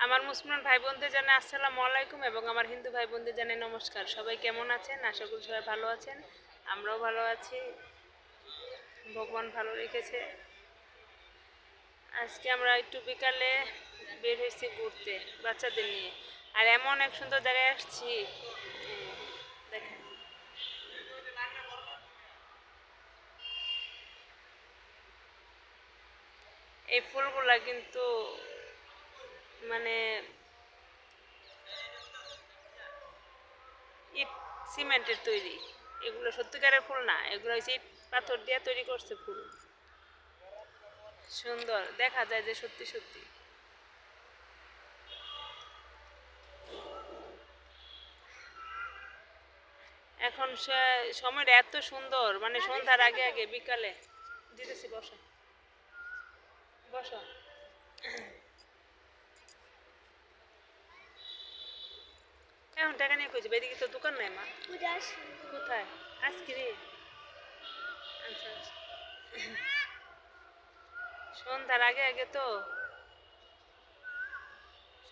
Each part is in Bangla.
আমার মুসলমান ভাই বোনদের জানাই আসসালামু আলাইকুম এবং আমার হিন্দু ভাই বোনদের জানাই নমস্কার। সবাই কেমন আছেন? আশা করি সবাই ভালো আছেন। আমরাও ভালো আছি, ভগবান ভালো রেখেছে। আজকে আমরা একটু বিকালে বের হয়েছি ঘুরতে বাচ্চাদের নিয়ে, আর এমন এক সুন্দর জায়গায় আসছি। দেখেন, এই ফুলগুলা কিন্তু মানে ইট সিমেন্টের তৈরি। এগুলো সত্যিকারের ফুল না, এগুলো হচ্ছে ইট পাথর দিয়ে তৈরি করছে ফুল। সুন্দর দেখা যায় যে সত্যি সত্যি। এখন সময়টা এত সুন্দর, মানে সন্ধ্যার আগে আগে বিকালে দিতেছি। বসো বসো। এখন টাকা নিয়ে কইছি, এদিকে তো দোকান নাই মা। কোথায়? আজকে রে। আচ্ছা আচ্ছা। সন্ধ্যার আগে আগে তো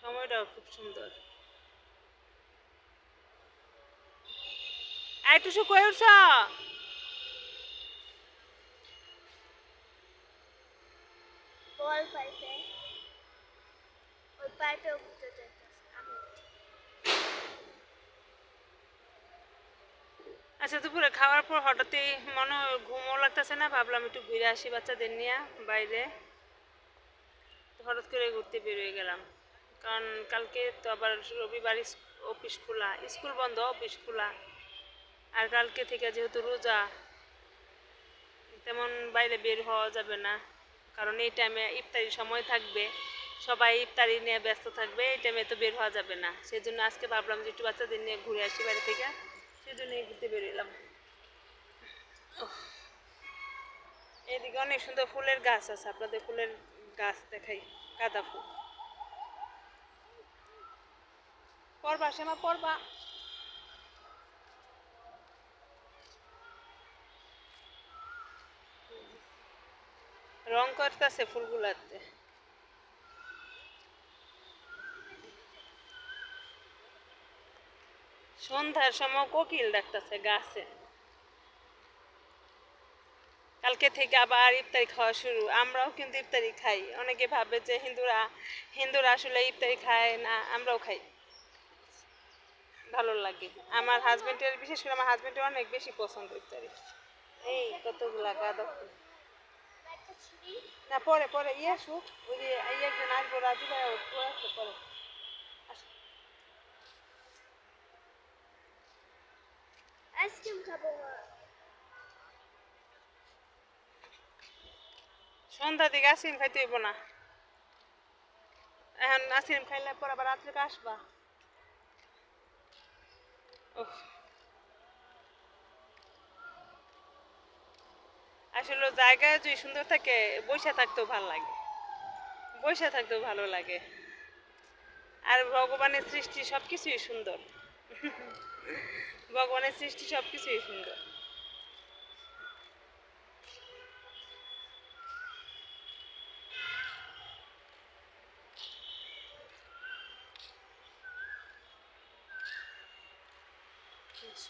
সময়টাও খুব সুন্দর। আই টুসু কই উঠছ? বল পাইছে ওই পাইপে উঠতে চাইতেছে আমি। আচ্ছা, দুপুরে খাওয়ার পর হঠাৎই মনে ঘুমও লাগতেছে না, ভাবলাম একটু ঘুরে আসি বাচ্চাদের নিয়ে বাইরে। হঠাৎ করে ঘুরতে বেরিয়ে গেলাম, কারণ কালকে তো আবার রবিবার অফিস খোলা, স্কুল বন্ধ অফিস খোলা। আর কালকে থেকে যেহেতু রোজা, তেমন বাইরে বের হওয়া যাবে না, কারণ এই টাইমে ইফতারির সময় থাকবে, সবাই ইফতারি নিয়ে ব্যস্ত থাকবে, এই টাইমে তো বের হওয়া যাবে না। সেই জন্য আজকে ভাবলাম যে একটু বাচ্চাদের নিয়ে ঘুরে আসি বাড়ি থেকে, সেই জন্যই ঘুরতে বেরিয়েলাম। এদিকে অনেক সুন্দর ফুলের গাছ আছে, আপনাদের ফুলের গাছ দেখাই। গাঁদা ফুল পরবা, শ্যামা পরবা। রং করতেছে ফুলগুলাতে। সন্ধ্যার সময় কোকিল ডাকতেছে গাছে। কালকে থেকে আবার ইফতারি খাওয়া শুরু। আমরাও কিন্তু ইফতারি খাই। অনেকে ভাবে যে হিন্দুরা হিন্দুরা আসলে ইফতারি খায় না, আমরাও খাই, ভালো লাগে। আমার হাজবেন্ডের, বিশেষ করে আমার হাজবেন্ডের অনেক বেশি পছন্দ ইফতারি। এই কতগুলা গাঁদা ফুল। না, পরে পরে ইয়ে আসুক, ওই যে একজন আসবো, রাজু ভাই আসবে পরে। আইসক্রিম খাবো মা। সন্ধ্যা দিকে আইসক্রিম খাইতে হইব না, এখন আইসক্রিম খাইলে পরে আবার রাত্রে আসবা। ওহ, আসলে জায়গায় যদি সুন্দর থাকে, বসে থাকতেও ভালো লাগে, বসে থাকতেও ভালো লাগে। আর ভগবানের সৃষ্টি সব কিছুই সুন্দর। ভগবানের সৃষ্টি সব কিছুই সুন্দর। Yes.